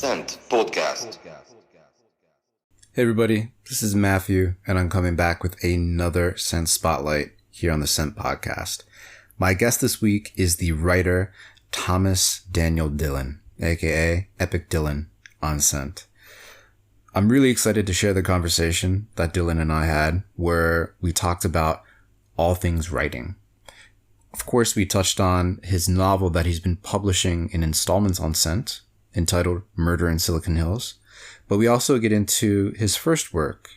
Scent Podcast. Hey everybody, this is Matthew, and I'm coming back with another Scent Spotlight here on the Scent Podcast. My guest this week is the writer Thomas Daniel Dillon, aka epicdylan on Scent. I'm really excited to share the conversation that Dylan and I had, where we talked about all things writing. Of course, we touched on his novel that he's been publishing in installments on Scent, entitled Murder in Silicon Hills. But we also get into his first work,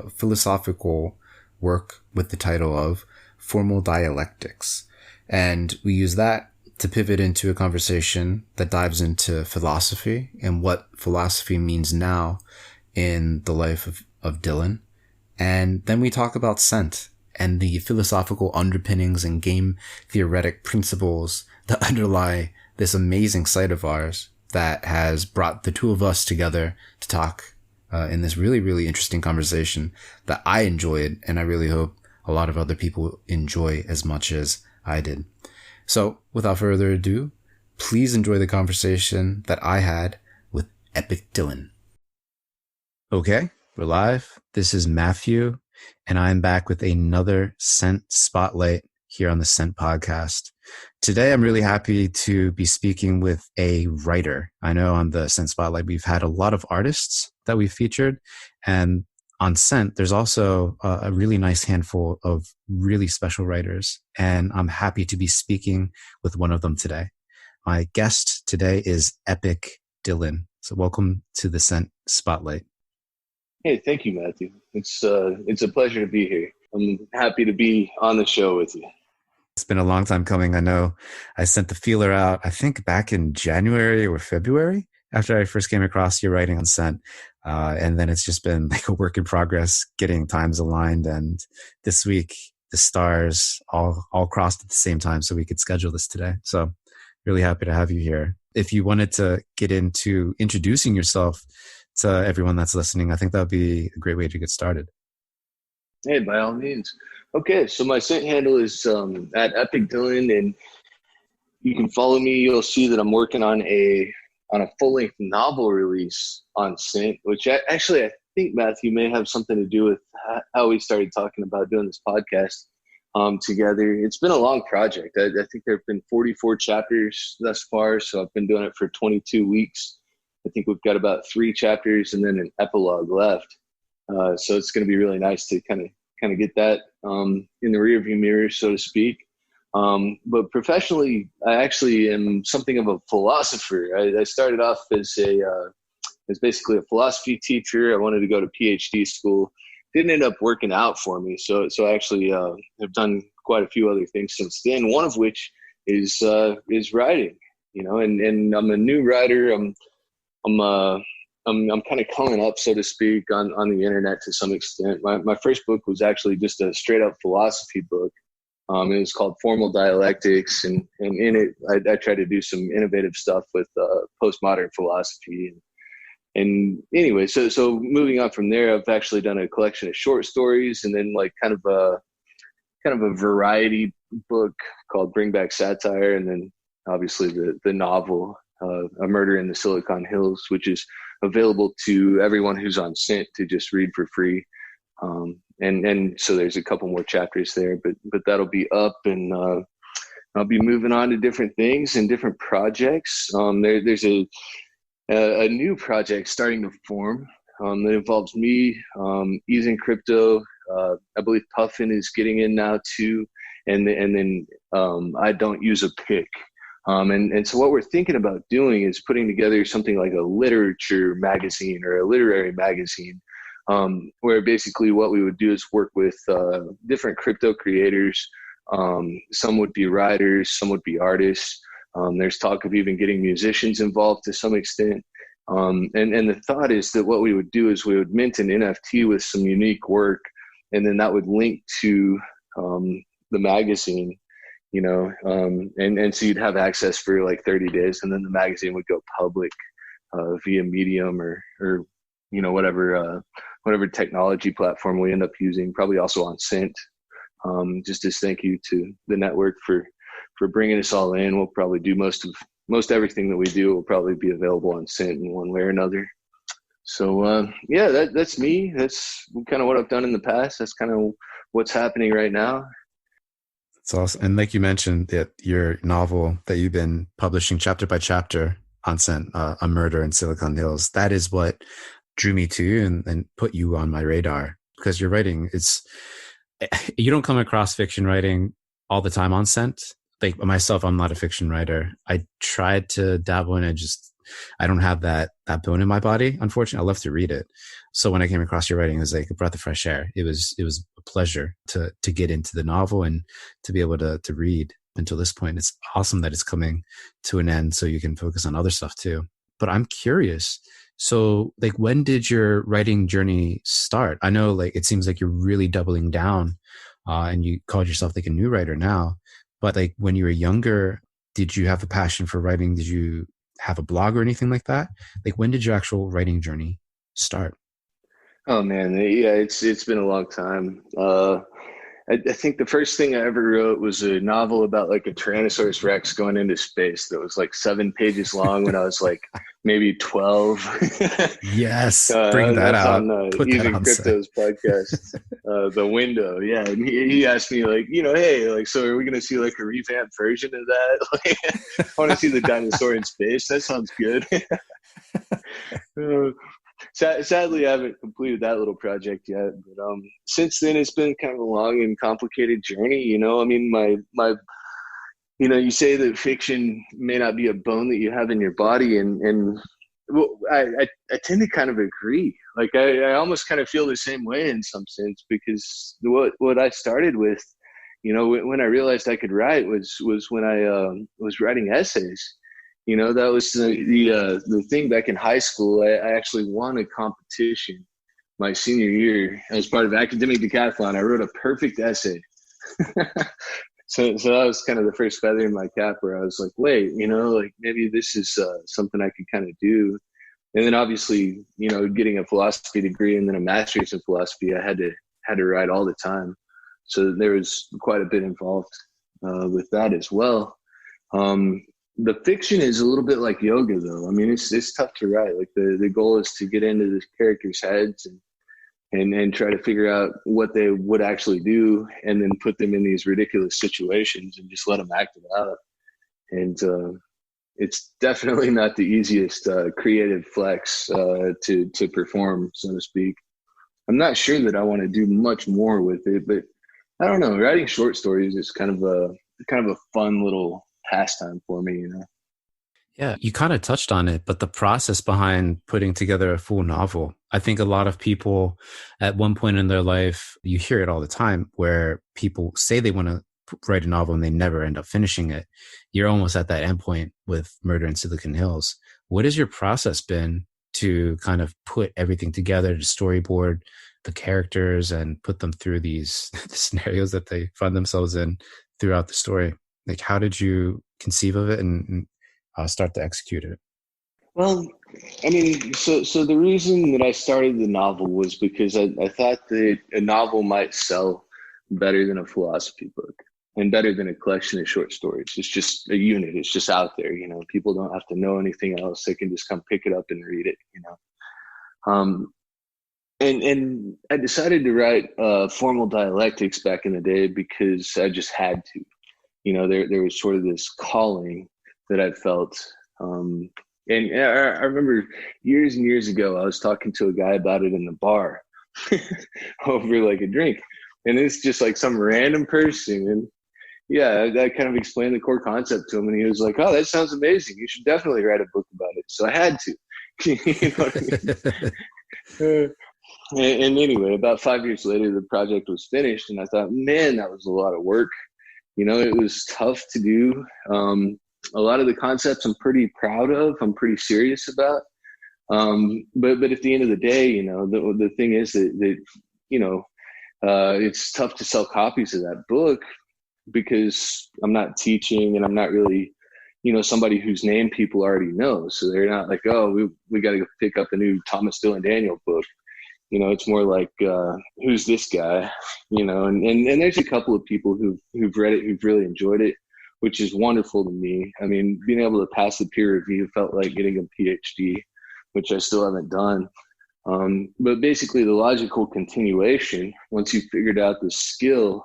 philosophical work with the title of Formal Dialectics. And we use that to pivot into a conversation that dives into philosophy and what philosophy means now in the life of Dylan. And then we talk about Scent and the philosophical underpinnings and game theoretic principles that underlie this amazing site of ours that has brought the two of us together to talk in this really, really interesting conversation that I enjoyed, and I really hope a lot of other people enjoy as much as I did. So without further ado, please enjoy the conversation that I had with epicdylan. Okay, we're live. This is Matthew, and I'm back with another Scent Spotlight here on the Scent Podcast. Today, I'm really happy to be speaking with a writer. I know on the Scent Spotlight, we've had a lot of artists that we've featured, and on Scent, there's also a really nice handful of really special writers, and I'm happy to be speaking with one of them today. My guest today is epicdylan. So welcome to the Scent Spotlight. Hey, thank you, Matthew. It's a pleasure to be here. I'm happy to be on the show with you. It's been a long time coming. I know I sent the feeler out, I think back in January or February after I first came across your writing on Scent. And then it's just been like a work in progress, getting times aligned. And this week, the stars all crossed at the same time so we could schedule this today. So really happy to have you here. If you wanted to get into introducing yourself to everyone that's listening, I think that would be a great way to get started. Hey, by all means. Okay, so my Scent handle is at epicdylan, and you can follow me. You'll see that I'm working on a full-length novel release on Scent, which I think, Matthew, may have something to do with how we started talking about doing this podcast together. It's been a long project. I think there have been 44 chapters thus far, so I've been doing it for 22 weeks. I think we've got about 3 chapters and then an epilogue left. So it's going to be really nice to kind of get that in the rearview mirror, so to speak. But professionally, I actually am something of a philosopher. I started off as basically a philosophy teacher. I wanted to go to PhD school. Didn't end up working out for me. So I actually have done quite a few other things since then. One of which is writing. And I'm a new writer. I'm kind of coming up, so to speak, on the internet to some extent. My first book was actually just a straight up philosophy book. It was called Formal Dialectics, and in it, I tried to do some innovative stuff with postmodern philosophy. And anyway, so moving on from there, I've actually done a collection of short stories, and then like kind of a variety book called Bring Back Satire, and then obviously the novel A Murder in the Silicon Hills, which is available to everyone who's on Scent to just read for free. And so there's a couple more chapters there, but that'll be up, and I'll be moving on to different things and different projects. There's a new project starting to form that involves me, Easing Crypto. I believe Puffin is getting in now too, and then I Don't Use a Pick. And so what we're thinking about doing is putting together something like a literature magazine or a literary magazine, where basically what we would do is work with different crypto creators. Some would be writers, some would be artists. There's talk of even getting musicians involved to some extent. And the thought is that what we would do is we would mint an NFT with some unique work, and then that would link to the magazine. And so you'd have access for like 30 days, and then the magazine would go public via Medium or whatever technology platform we end up using, probably also on Scent. Just as thank you to the network for bringing us all in. We'll probably do most of most everything that we do will probably be available on Scent in one way or another. So yeah, that's me. That's kind of what I've done in the past. That's kind of what's happening right now. It's awesome. And like you mentioned, that your novel that you've been publishing chapter by chapter on Scent, A Murder in Silicon Hills, that is what drew me to you and put you on my radar, because your writing, you don't come across fiction writing all the time on Scent. Like myself, I'm not a fiction writer. I tried to dabble in it, I don't have that bone in my body, unfortunately. I love to read it. So when I came across your writing, it was like a breath of fresh air. It was a pleasure to get into the novel and to be able to read until this point. It's awesome that it's coming to an end so you can focus on other stuff too. But I'm curious. So like, when did your writing journey start? I know like it seems like you're really doubling down and you called yourself like a new writer now. But like when you were younger, did you have a passion for writing? Did you have a blog or anything like that? Like, when did your actual writing journey start? Oh man, yeah, it's been a long time. I think the first thing I ever wrote was a novel about like a Tyrannosaurus Rex going into space that was like 7 pages long when I was like maybe 12. Yes, bring that that's out. on Put that Even on Crypto's podcast, The Window. Yeah, and he asked me like, hey, like, so are we gonna see like a revamped version of that? Like, I want to see the dinosaur in space. That sounds good. Sadly, I haven't completed that little project yet. But since then, it's been kind of a long and complicated journey. I mean, my you say that fiction may not be a bone that you have in your body, and well, I tend to kind of agree. Like I almost kind of feel the same way in some sense, because what I started with, when I realized I could write was when I was writing essays. That was the thing back in high school. I actually won a competition my senior year as part of academic decathlon. I wrote a perfect essay. So that was kind of the first feather in my cap, where I was like, wait, like maybe this is something I could kind of do. And then obviously, getting a philosophy degree and then a master's in philosophy, I had to write all the time. So there was quite a bit involved with that as well. The fiction is a little bit like yoga, though. I mean, it's tough to write. Like the goal is to get into the characters' heads and try to figure out what they would actually do, and then put them in these ridiculous situations and just let them act it out. And it's definitely not the easiest creative flex to perform, so to speak. I'm not sure that I want to do much more with it, but I don't know. Writing short stories is kind of a fun little pastime for me, Yeah, you kind of touched on it, but the process behind putting together a full novel, I think a lot of people at one point in their life, you hear it all the time, where people say they want to write a novel and they never end up finishing it. You're almost at that endpoint with Murder in Silicon Hills. What has your process been to kind of put everything together, to storyboard the characters and put them through these the scenarios that they find themselves in throughout the story? Like, how did you conceive of it and start to execute it? Well, I mean, so the reason that I started the novel was because I thought that a novel might sell better than a philosophy book and better than a collection of short stories. It's just a unit. It's just out there. People don't have to know anything else. They can just come pick it up and read it. And I decided to write formal dialectics back in the day because I just had to. There was sort of this calling that I felt. And I remember years and years ago, I was talking to a guy about it in the bar over like a drink. And it's just like some random person. And yeah, I kind of explained the core concept to him. And he was like, oh, that sounds amazing. You should definitely write a book about it. So I had to. You know what I mean? And anyway, about 5 years later, the project was finished. And I thought, man, that was a lot of work. It was tough to do. A lot of the concepts I'm pretty proud of, I'm pretty serious about. But at the end of the day, the thing is that it's tough to sell copies of that book because I'm not teaching and I'm not really, somebody whose name people already know. So they're not like, oh, we got to go pick up a new Thomas Dylan Daniel book. It's more like, who's this guy? And there's a couple of people who've read it, who've really enjoyed it, which is wonderful to me. I mean, being able to pass the peer review felt like getting a PhD, which I still haven't done. But basically the logical continuation, once you've figured out the skill,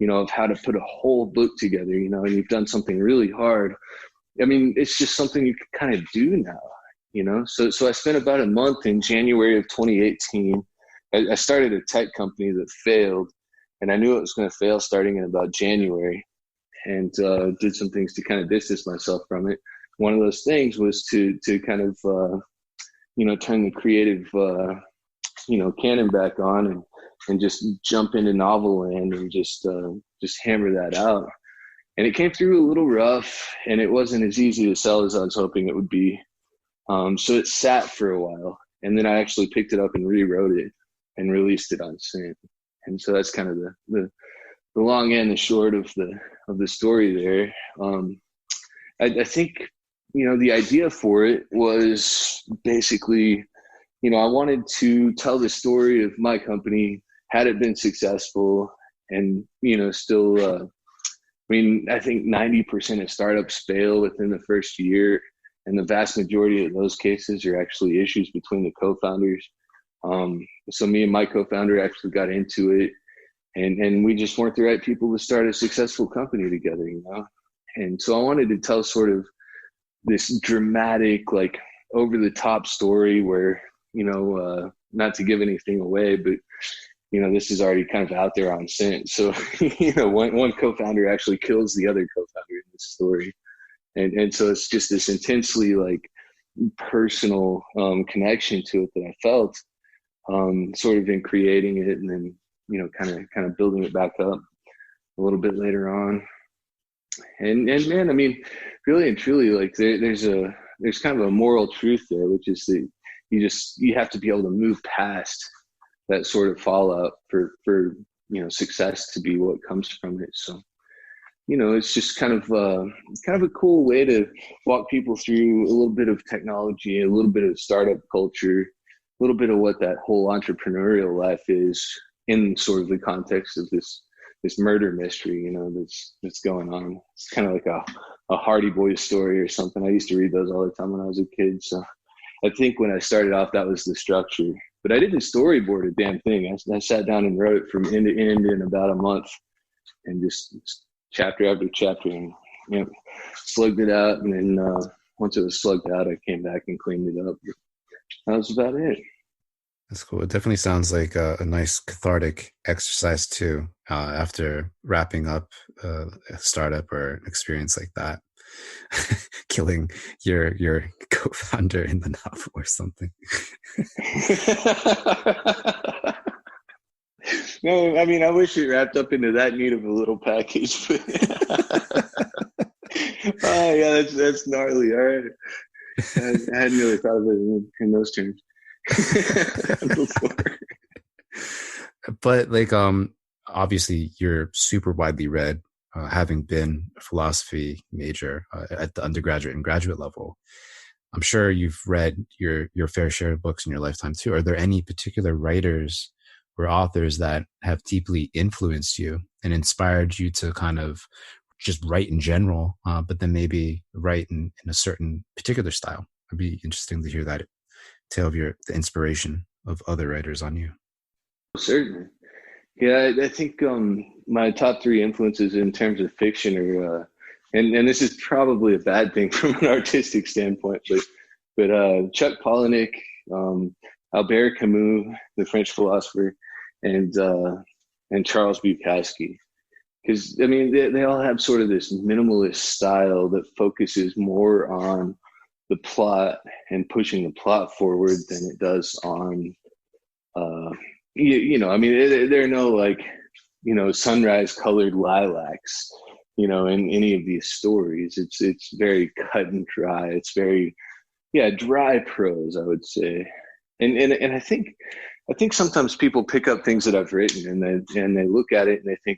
of how to put a whole book together, and you've done something really hard. I mean, it's just something you can kind of do now, So I spent about a month in January of 2018. I started a tech company that failed, and I knew it was going to fail starting in about January, and did some things to kind of distance myself from it. One of those things was to kind of, turn the creative, cannon back on and just jump into novel land and just hammer that out. And it came through a little rough, and it wasn't as easy to sell as I was hoping it would be. So it sat for a while, and then I actually picked it up and rewrote it and released it on Synth. And so that's kind of the long and the short of the story there. I think, the idea for it was basically, I wanted to tell the story of my company had it been successful, and, still, I think 90% of startups fail within the first year, and the vast majority of those cases are actually issues between the co-founders. So me and my co-founder actually got into it, and we just weren't the right people to start a successful company together, And so I wanted to tell sort of this dramatic, like over the top story where, not to give anything away, but, this is already kind of out there on Synth. So, one co-founder actually kills the other co-founder in this story. And so it's just this intensely like personal connection to it that I felt sort of in creating it, and then, kind of building it back up a little bit later on. And man, I mean, really and truly, like there's kind of a moral truth there, which is that you have to be able to move past that sort of fallout for success to be what comes from it. So, it's just kind of a cool way to walk people through a little bit of technology, a little bit of startup culture, a little bit of what that whole entrepreneurial life is in sort of the context of this murder mystery, that's going on. It's kind of like a Hardy Boys story or something. I used to read those all the time when I was a kid. So I think when I started off, that was the structure. But I didn't storyboard a damn thing. I sat down and wrote it from end to end in about a month, and just chapter after chapter, and slugged it out. And then once it was slugged out, I came back and cleaned it up. That was about it. That's cool. It definitely sounds like a nice cathartic exercise too, after wrapping up a startup or an experience like that. Killing your co-founder in the novel or something. No, I mean, I wish it wrapped up into that neat of a little package. But oh yeah, that's gnarly. All right, I hadn't really thought of it in those terms before. But like, obviously, you're super widely read, having been a philosophy major at the undergraduate and graduate level. I'm sure you've read your fair share of books in your lifetime too. Are there any particular writers or authors that have deeply influenced you and inspired you to kind of just write in general, but then maybe write in a certain particular style? It'd be interesting to hear that tale of the inspiration of other writers on you. Certainly. Yeah, I think my top three influences in terms of fiction are, and this is probably a bad thing from an artistic standpoint, but Chuck Palahniuk, Albert Camus, the French philosopher, and Charles Bukowski. Because, I mean, they all have sort of this minimalist style that focuses more on the plot and pushing the plot forward than it does on, I mean, there are no like, sunrise colored lilacs, in any of these stories. It's very cut and dry. It's very, dry prose, I would say. And I think sometimes people pick up things that I've written and they look at it and they think,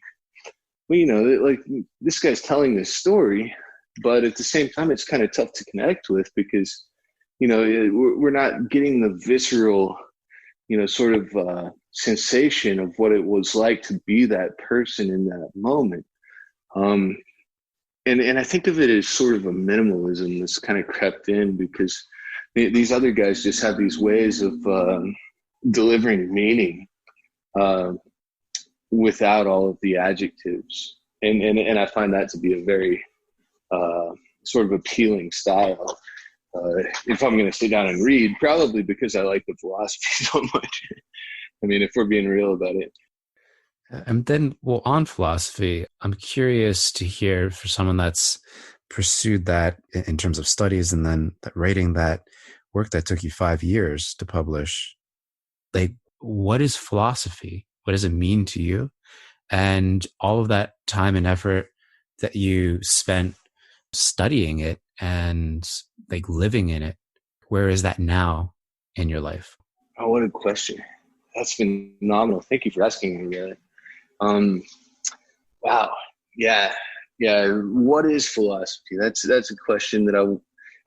well, like this guy's telling this story, but at the same time, it's kind of tough to connect with because, we're not getting the visceral, sort of sensation of what it was like to be that person in that moment. and I think of it as sort of a minimalism that's kind of crept in because these other guys just have these ways of delivering meaning uh, without all of the adjectives, and I find that to be a very uh, sort of appealing style. If I'm going to sit down and read, probably because I like the philosophy so much. I mean, if we're being real about it. And then, well, on philosophy, I'm curious to hear for someone that's pursued that in terms of studies and then writing that work that took you 5 years to publish. Like, what is philosophy? What does it mean to you? And all of that time and effort that you spent studying it and like living in it, where is that now in your life? Oh, what a question. That's phenomenal. Thank you for asking me that. Um, wow. Yeah. Yeah. What is philosophy? That's a question that I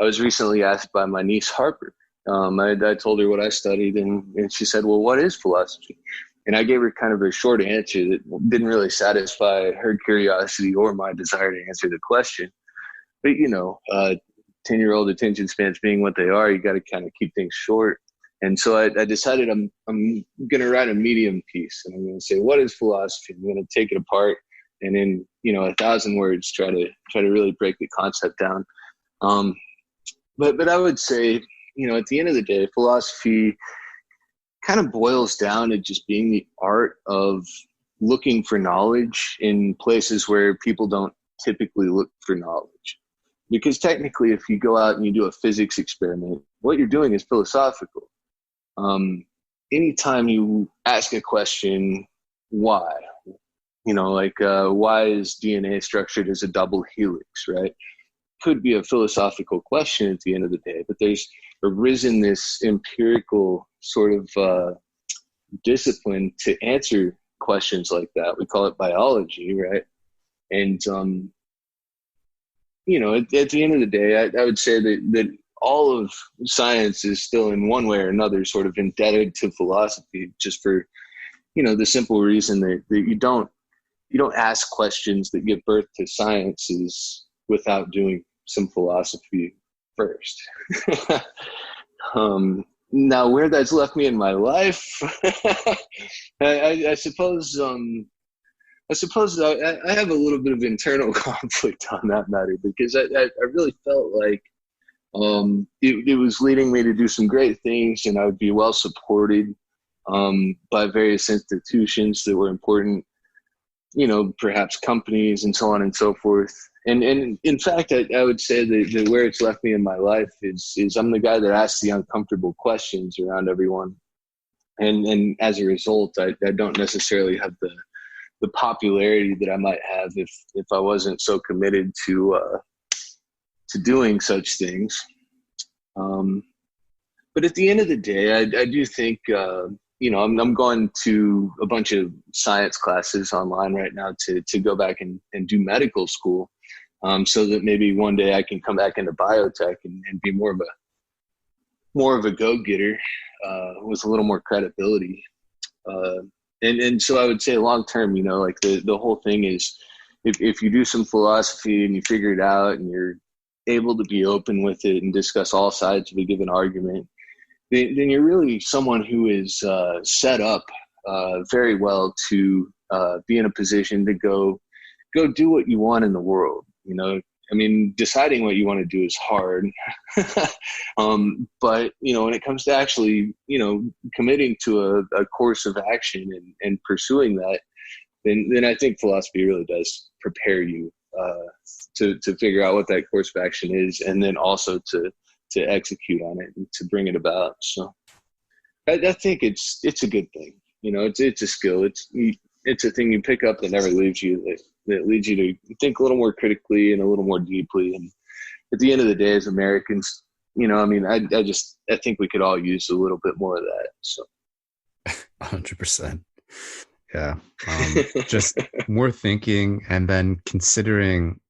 was recently asked by my niece Harper. I told her what I studied, and she said, well, what is philosophy? And I gave her kind of a short answer that didn't really satisfy her curiosity or my desire to answer the question. But, 10-year-old attention spans being what they are, you got to kind of keep things short. And so I decided I'm going to write a medium piece, and I'm going to say, what is philosophy? I'm going to take it apart, and in 1,000 words, try to really break the concept down. But I would say, at the end of the day, philosophy kind of boils down to just being the art of looking for knowledge in places where people don't typically look for knowledge. Because technically, if you go out and you do a physics experiment, what you're doing is philosophical. Anytime you ask a question, why? Why is DNA structured as a double helix, right? Could be a philosophical question at the end of the day, but there's arisen this empirical sort of discipline to answer questions like that. We call it biology, right? And, at the end of the day, I would say that all of science is still in one way or another sort of indebted to philosophy, just for, the simple reason that you don't ask questions that give birth to sciences without doing some philosophy first. Now, where that's left me in my life, I suppose I have a little bit of internal conflict on that matter, because I really felt like it was leading me to do some great things, and I would be well supported by various institutions that were important, perhaps companies and so on and so forth. And in fact, I would say that where it's left me in my life is I'm the guy that asks the uncomfortable questions around everyone. And as a result, I don't necessarily have the popularity that I might have if I wasn't so committed to doing such things. But at the end of the day, I do think, I'm going to a bunch of science classes online right now to go back and do medical school, so that maybe one day I can come back into biotech and be more of a go-getter with a little more credibility. And so I would say long term, like the whole thing is, if you do some philosophy and you figure it out and you're able to be open with it and discuss all sides of a given argument, then you're really someone who is set up very well to be in a position to go do what you want in the world. I mean, deciding what you want to do is hard. But, when it comes to actually, committing to a course of action and pursuing that, then I think philosophy really does prepare you to figure out what that course of action is, and then also to execute on it and to bring it about. So I think it's a good thing. It's a skill. It's a thing you pick up that never leaves you, that leads you to think a little more critically and a little more deeply. And at the end of the day, as Americans, I think we could all use a little bit more of that. So 100%. Yeah. Just more thinking, and then considering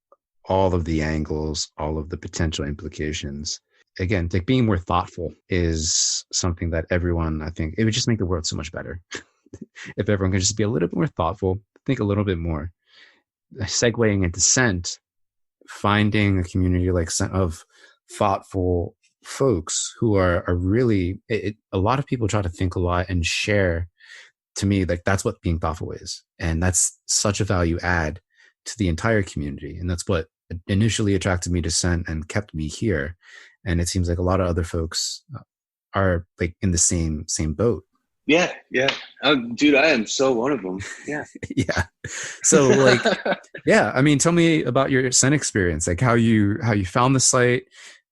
all of the angles, all of the potential implications. Again, like being more thoughtful is something that everyone, I think, it would just make the world so much better if everyone could just be a little bit more thoughtful, think a little bit more. Segueing into scent, finding a community like of thoughtful folks who are really, a lot of people try to think a lot and share. To me, like that's what being thoughtful is. And that's such a value add to the entire community. And that's what initially attracted me to Scent and kept me here. And it seems like a lot of other folks are like in the same boat. Yeah. Dude, I am so one of them. Yeah. Yeah. So like, yeah, I mean, tell me about your Scent experience, like how you found the site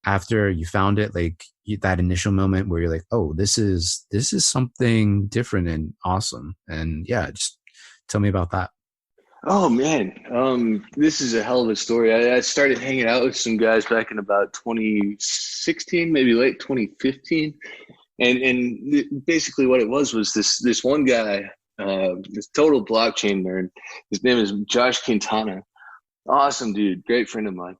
after you found it, like that initial moment where you're like, oh, this is something different and awesome. And yeah, just tell me about that. Oh man, this is a hell of a story. I started hanging out with some guys back in about 2016, maybe late 2015, and basically what it was this one guy, this total blockchain nerd. His name is Josh Quintana. Awesome dude, great friend of mine.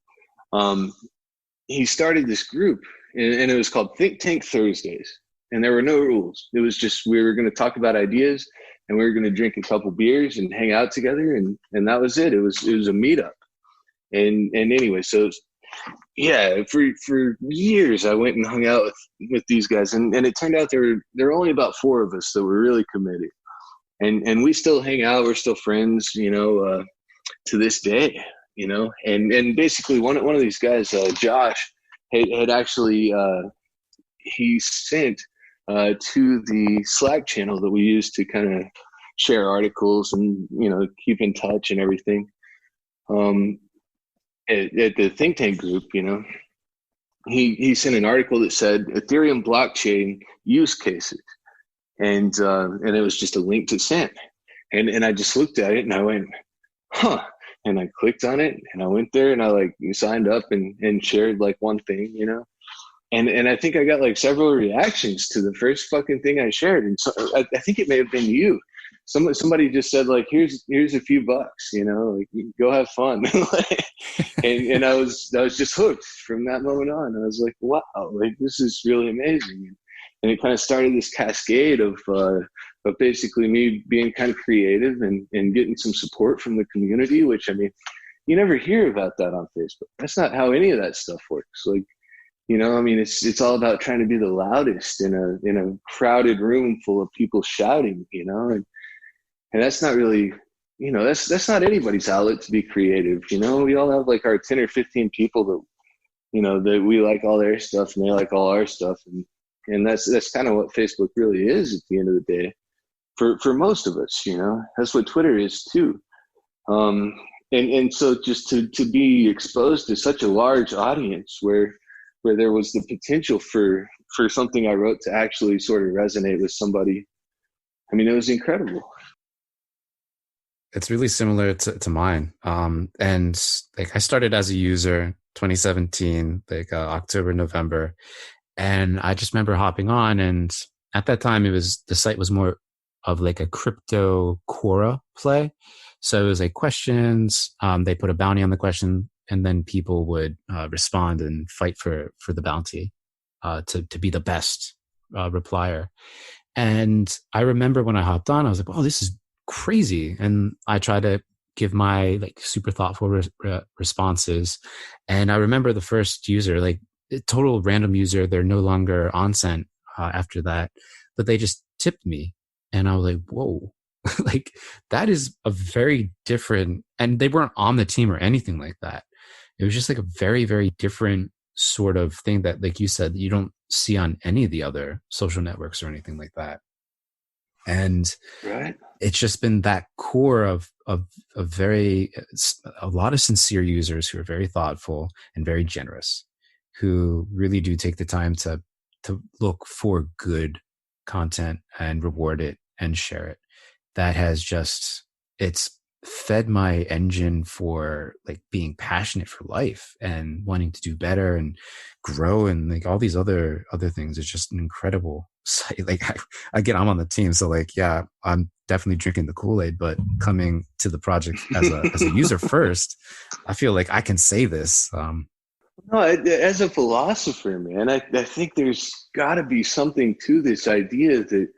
He started this group, and it was called Think Tank Thursdays, and there were no rules. It was just we were going to talk about ideas, and we were going to drink a couple beers and hang out together, and that was it. It was a meetup, and anyway, so yeah, for years I went and hung out with these guys, and it turned out there were only about 4 of us that were really committed, and we still hang out. We're still friends, to this day, and basically one of these guys, Josh, had actually he sent to the Slack channel that we use to kind of share articles and keep in touch and everything. At the think tank group, he sent an article that said Ethereum blockchain use cases, and it was just a link to Scent, and I just looked at it and I went, huh. And I clicked on it and I went there and I like signed up and shared like one thing, and I think I got like several reactions to the first fucking thing I shared. And so I think it may have been you. Somebody just said like, here's a few bucks, like go have fun. and I was just hooked from that moment on. I was like, wow, like this is really amazing. And it kind of started this cascade of basically me being kind of creative and getting some support from the community, which, I mean, you never hear about that on Facebook. That's not how any of that stuff works. Like, I mean, it's all about trying to be the loudest in a crowded room full of people shouting, and that's not really, that's not anybody's outlet to be creative. We all have like our 10 or 15 people that, that we like all their stuff and they like all our stuff. And that's kind of what Facebook really is at the end of the day. For most of us, that's what Twitter is too. And so just to be exposed to such a large audience where there was the potential for something I wrote to actually sort of resonate with somebody, I mean, it was incredible. It's really similar to mine. And like I started as a user 2017, like October, November. And I just remember hopping on, and at that time the site was more of like a crypto Quora play. So it was like questions, they put a bounty on the question, and then people would respond and fight for the bounty to be the best replier. And I remember when I hopped on, I was like, oh, this is crazy. And I tried to give my like super thoughtful responses. And I remember the first user, like total random user, they're no longer on Scent after that, but they just tipped me. And I was like, whoa, like that is a very different, and they weren't on the team or anything like that. It was just like a very, very different sort of thing that, like you said, you don't see on any of the other social networks or anything like that. And right. It's just been that core of a lot of sincere users who are very thoughtful and very generous, who really do take the time to look for good content and reward it and share it. That has just, it's fed my engine for like being passionate for life and wanting to do better and grow and like all these other things. It's just an incredible site. Like again, I'm on the team, so like, yeah, I'm definitely drinking the Kool-Aid, but coming to the project as a user first, I feel like I can say this. No, as a philosopher, man, I think there's got to be something to this idea that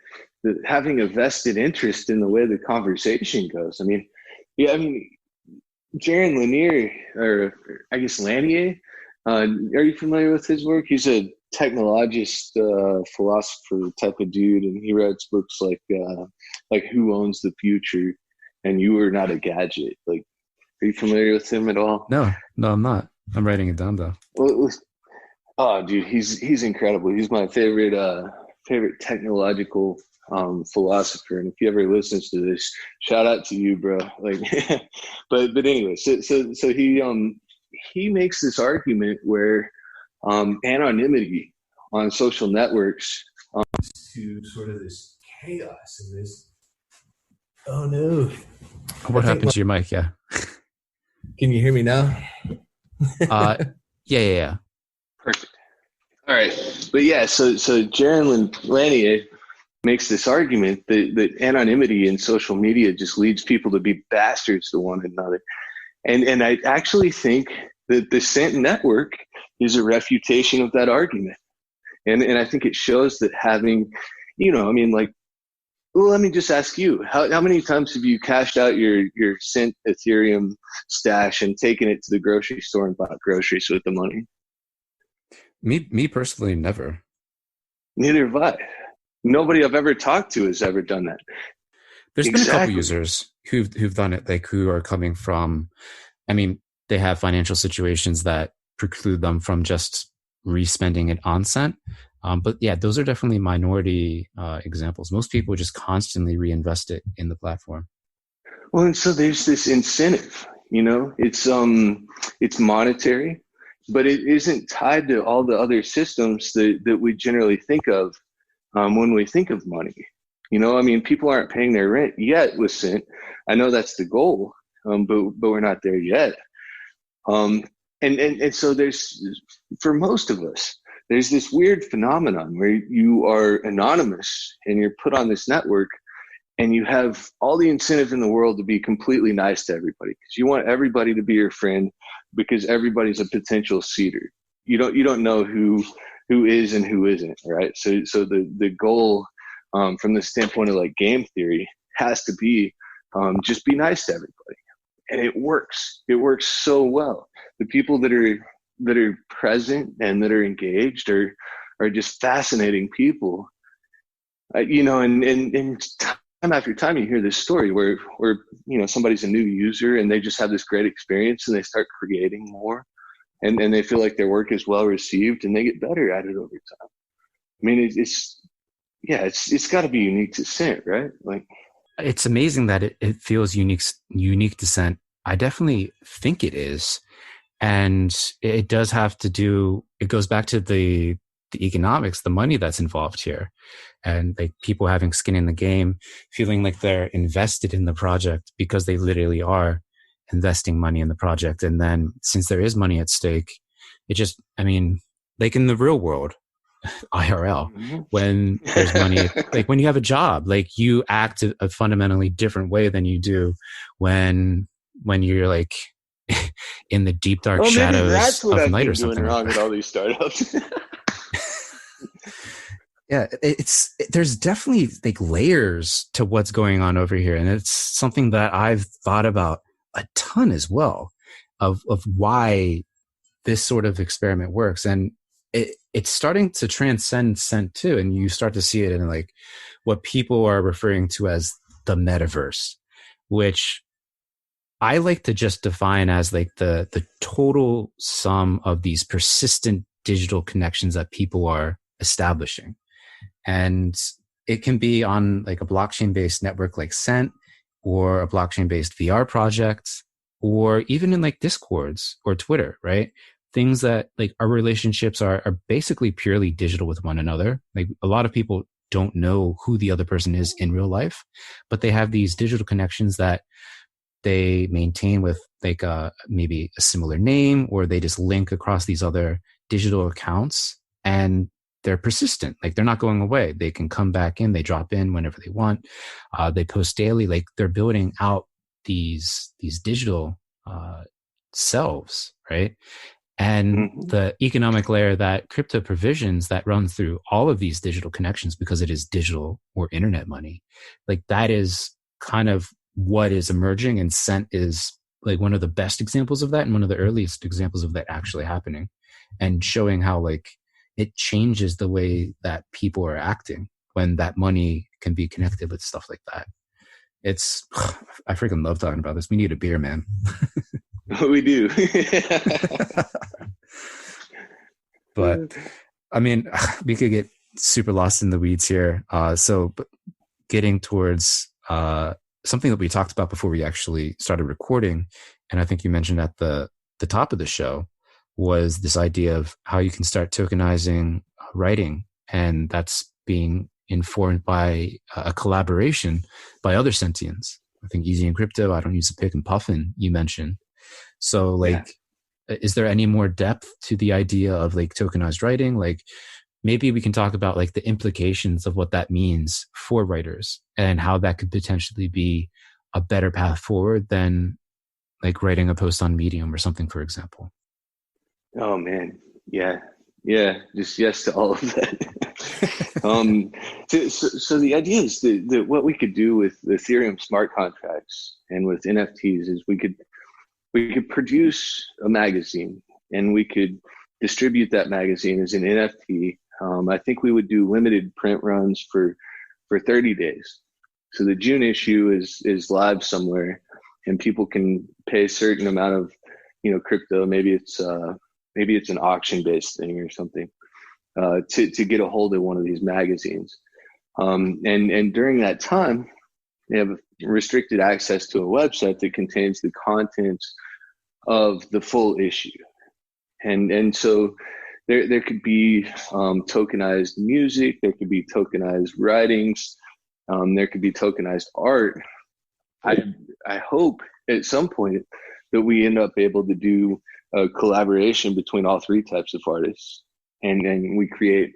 having a vested interest in the way the conversation goes. I mean, Jaron Lanier, or I guess Lanier. Are you familiar with his work? He's a technologist, philosopher type of dude, and he writes books like Who Owns the Future and You Are Not a Gadget. Like, are you familiar with him at all? No, no, I'm not. I'm writing it down though. Well, oh, dude, he's incredible. He's my favorite technological philosopher. And if he ever listens to this, shout out to you, bro. Like, but anyway, so he makes this argument where anonymity on social networks to sort of this chaos and this. Oh no! What happened to your mic? Yeah. Can you hear me now? Yeah. Perfect. All right, but yeah, so Jaron Lanier makes this argument that anonymity in social media just leads people to be bastards to one another, and I actually think that the Scent Network is a refutation of that argument, and I think it shows that having, I mean, like, well, let me just ask you, how many times have you cashed out your Scent Ethereum stash and taken it to the grocery store and bought groceries with the money? Me personally, never. Neither have I. Nobody I've ever talked to has ever done that. There's been a couple users who've done it, like who are coming from, I mean, they have financial situations that preclude them from just respending it on Scent. But yeah, those are definitely minority examples. Most people just constantly reinvest it in the platform. Well, and so there's this incentive, it's monetary, but it isn't tied to all the other systems that we generally think of when we think of money. I mean, people aren't paying their rent yet with Scent. I know that's the goal, but we're not there yet. And so there's, for most of us, there's this weird phenomenon where you are anonymous and you're put on this network and you have all the incentive in the world to be completely nice to everybody because you want everybody to be your friend because everybody's a potential seeder. You don't know who is and who isn't, right? So the goal from the standpoint of like game theory has to be just be nice to everybody. And it works. It works so well. The people that are present and that are engaged are just fascinating people. And time after time you hear this story where somebody's a new user and they just have this great experience and they start creating more and they feel like their work is well received and they get better at it over time. I mean, it's got to be unique to Scent, right? Like, it's amazing that it feels unique to Scent. I definitely think it is. And it does have to do, it goes back to the economics, the money that's involved here. And like people having skin in the game, feeling like they're invested in the project because they literally are investing money in the project. And then since there is money at stake, it just, I mean, like in the real world, IRL, when there's money, like when you have a job, like you act a fundamentally different way than you do when you're like in the deep dark shadows of night or something. Wrong with all these startups. Yeah, there's definitely like layers to what's going on over here, and it's something that I've thought about a ton as well of why this sort of experiment works, and it's starting to transcend Scent too, and you start to see it in like what people are referring to as the metaverse, which I like to just define as like the total sum of these persistent digital connections that people are establishing. And it can be on like a blockchain based network like Scent or a blockchain based VR project, or even in like Discords or Twitter, right? Things that like our relationships are basically purely digital with one another. Like a lot of people don't know who the other person is in real life, but they have these digital connections that they maintain with like maybe a similar name, or they just link across these other digital accounts, and they're persistent. Like they're not going away. They can come back in, they drop in whenever they want. They post daily. Like they're building out these digital selves, right? And the economic layer that crypto provisions that runs through all of these digital connections, because it is digital or internet money, like that is kind of what is emerging, and Scent is like one of the best examples of that and one of the earliest examples of that actually happening, and showing how like it changes the way that people are acting when that money can be connected with stuff like that. It's I freaking love talking about this. We need a beer, man. We do. But I mean, we could get super lost in the weeds here. So getting towards something that we talked about before we actually started recording, and I think you mentioned at the top of the show, was this idea of how you can start tokenizing writing, and that's being informed by a collaboration by other sentients. I think Easy and Crypto, I don't use a pick and puffin, you mentioned. So like, is there any more depth to the idea of like tokenized writing? Like maybe we can talk about like the implications of what that means for writers and how that could potentially be a better path forward than like writing a post on Medium or something, for example. Oh man. Yeah. Just yes to all of that. So the idea is that what we could do with Ethereum smart contracts and with NFTs is we could produce a magazine, and we could distribute that magazine as an NFT. I think we would do limited print runs for 30 days. So the June issue is live somewhere, and people can pay a certain amount of, crypto. Maybe it's an auction based thing or something, to get a hold of one of these magazines. And during that time, they have restricted access to a website that contains the contents of the full issue. And so there could be tokenized music, there could be tokenized writings, there could be tokenized art. I hope at some point that we end up able to do a collaboration between all three types of artists, and then we create,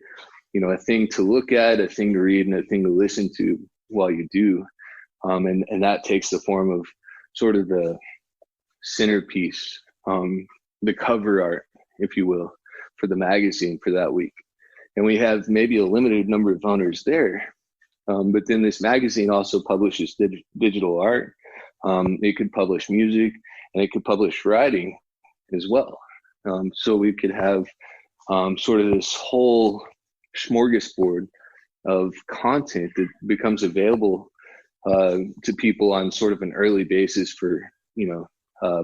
a thing to look at, a thing to read, and a thing to listen to while you do. And that takes the form of sort of the centerpiece, the cover art, if you will, for the magazine for that week. And we have maybe a limited number of owners there. But then this magazine also publishes digital art. It could publish music, and it could publish writing as well. So we could have sort of this whole smorgasbord of content that becomes available to people on sort of an early basis for,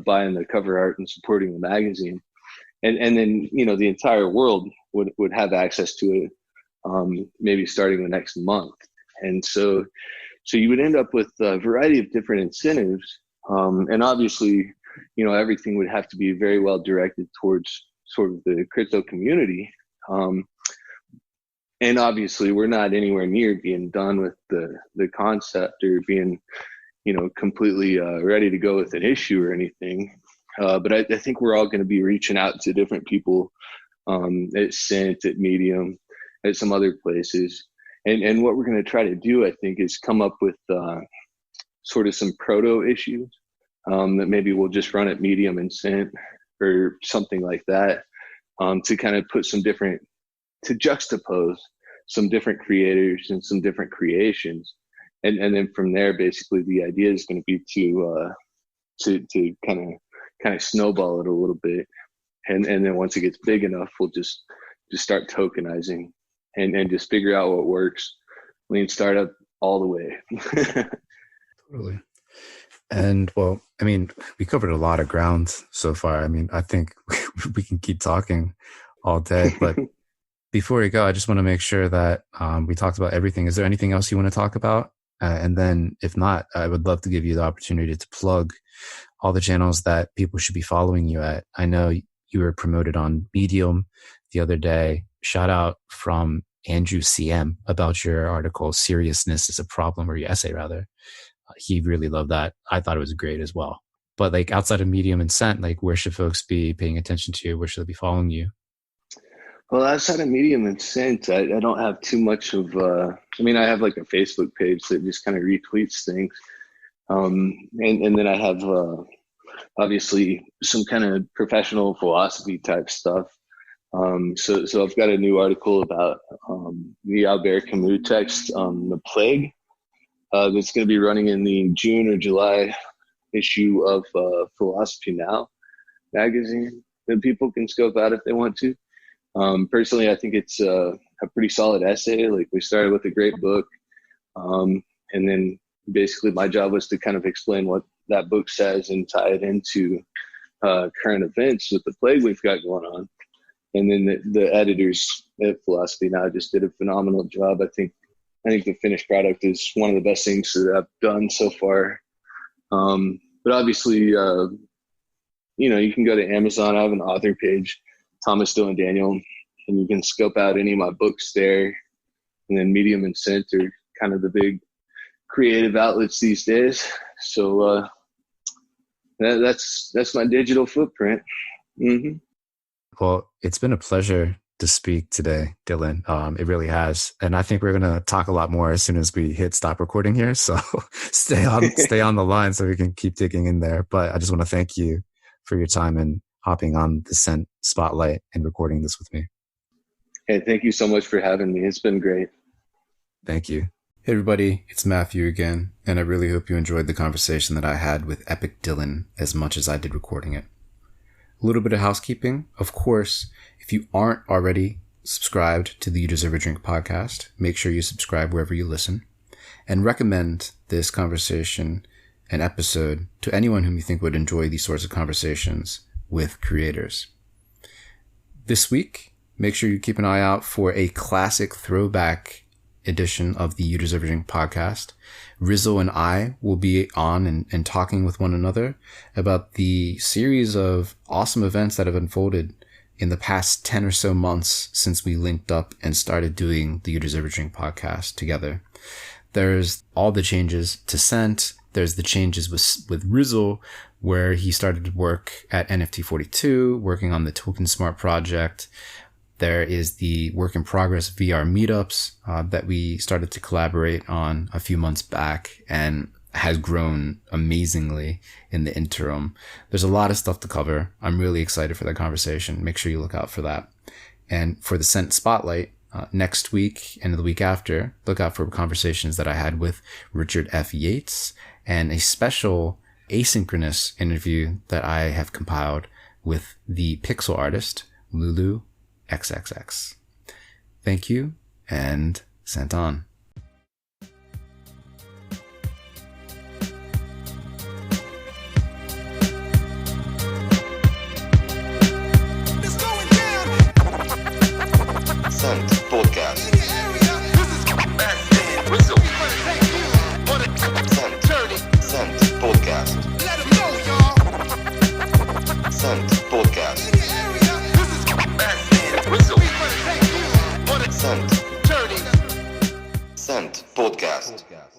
buying the cover art and supporting the magazine. And then, the entire world would have access to it, maybe starting the next month. And so you would end up with a variety of different incentives. And obviously, everything would have to be very well directed towards sort of the crypto community. And obviously we're not anywhere near being done with the concept or being, completely ready to go with an issue or anything. But I think we're all going to be reaching out to different people at Cent, at Medium, at some other places. And what we're going to try to do, I think, is come up with sort of some proto issues that maybe we'll just run at Medium and Cent or something like that, to kind of put to juxtapose some different creators and some different creations. And then from there, basically the idea is going to be to kind of snowball it a little bit. And then once it gets big enough, we'll just start tokenizing and just figure out what works. Lean startup all the way. Totally. And well, I mean, we covered a lot of ground so far. I mean, I think we can keep talking all day, but before we go, I just want to make sure that we talked about everything. Is there anything else you want to talk about? And then if not, I would love to give you the opportunity to plug all the channels that people should be following you at. I know you were promoted on Medium the other day. Shout out from Andrew CM about your article, Seriousness is a Problem, or your essay rather. He really loved that. I thought it was great as well. But like outside of Medium and Cent, like where should folks be paying attention to you? Where should they be following you? Well, outside of Medium and Cent, I don't have too much of, I have like a Facebook page that just kind of retweets things. And then I have, obviously some kind of professional philosophy type stuff. So I've got a new article about, the Albert Camus text, The Plague, that's going to be running in the June or July issue of Philosophy Now magazine that people can scope out if they want to. Personally, I think it's a pretty solid essay. Like, we started with a great book, and then basically my job was to kind of explain what that book says and tie it into current events with the plague we've got going on. And then the editors at Philosophy Now just did a phenomenal job. I think the finished product is one of the best things that I've done so far. But obviously, you can go to Amazon. I have an author page, Thomas Dylan Daniel, and you can scope out any of my books there. And then Medium and Scent are kind of the big creative outlets these days. So that's my digital footprint. Mm-hmm. Well, it's been a pleasure to speak today, Dylan. It really has. And I think we're going to talk a lot more as soon as we hit stop recording here. So stay on the line so we can keep digging in there. But I just want to thank you for your time and hopping on the Scent Spotlight and recording this with me. Hey, thank you so much for having me. It's been great. Thank you. Hey everybody, it's Matthew again, and I really hope you enjoyed the conversation that I had with epicdylan as much as I did recording it. A little bit of housekeeping. Of course, if you aren't already subscribed to the You Deserve a Drink podcast, make sure you subscribe wherever you listen, and recommend this conversation and episode to anyone whom you think would enjoy these sorts of conversations with creators. This week, make sure you keep an eye out for a classic throwback edition of the You Deserve a Drink podcast. Rizzo and I will be on and talking with one another about the series of awesome events that have unfolded in the past 10 or so months since we linked up and started doing the You Deserve a Drink podcast together. There's all the changes to Scent. There's the changes with Rizzo, where he started to work at NFT42, working on the Token Smart project. There is the work in progress VR meetups that we started to collaborate on a few months back and has grown amazingly in the interim. There's a lot of stuff to cover. I'm really excited for that conversation. Make sure you look out for that. And for the Scent Spotlight, next week and the week after, look out for conversations that I had with Richard F. Yates and a special asynchronous interview that I have compiled with the pixel artist, Lulu XXX. Thank you, and Scent on. Scent Podcast. Scent Podcast. Scent Podcast. Scent Podcast.